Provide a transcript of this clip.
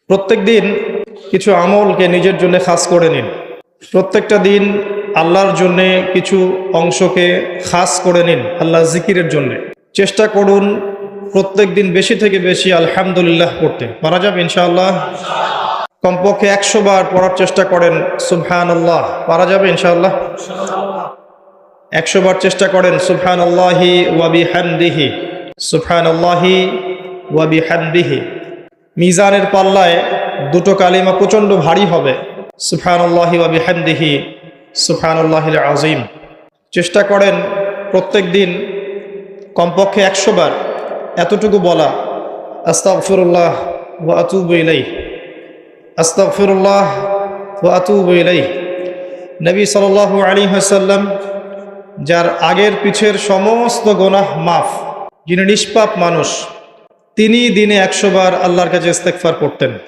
প্রত্যেক দিন কিছু আমলকে নিজের জন্য খাস করে নিন। প্রত্যেকটা দিন আল্লাহর জন্যে কিছু অংশকে খাস করে নিন আল্লাহ জিকিরের জন্যে। চেষ্টা করুন প্রত্যেক দিন বেশি থেকে বেশি আলহামদুলিল্লাহ পড়তে। পারা যাবে ইনশাআল্লাহ? কমপক্ষে 100 বার পড়ার চেষ্টা করেন সুবহানাল্লাহ। পারা যাবে ইনশাআল্লাহ? 100 বার চেষ্টা করেন সুবহানাল্লাহি ওয়া বিহামদিহি, সুবহানাল্লাহি ওয়া বিহামদিহি। মিজানের পাল্লায় দুটো কালিমা প্রচণ্ড ভারী হবে, সুবহানাল্লাহি ওয়া বিহামদিহি, সুবহানাল্লাহিল আযীম। চেষ্টা করেন প্রত্যেক দিন কমপক্ষে 100 বার এতটুকু বলা, আস্তাগফিরুল্লাহ ওয়া আতুবু ইলাইহ, আস্তাগফিরুল্লাহ ওয়া আতুবু ইলাইহ। নবী সাল্লাল্লাহু আলাইহি ওয়াসাল্লাম, যার আগের পিছের সমস্ত গুনাহ মাফ, যিনি নিষ্পাপ মানুষ, তিনি দিনে 100 বার আল্লাহর কাছে ইস্তেগফার করতেন।